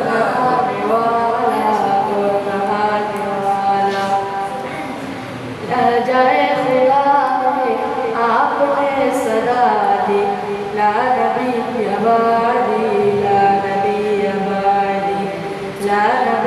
نام والا اور نہانے والا جائے خدا میں آپ نے صدا دی لا نبی بعدی لا نبی بعدی لا نبی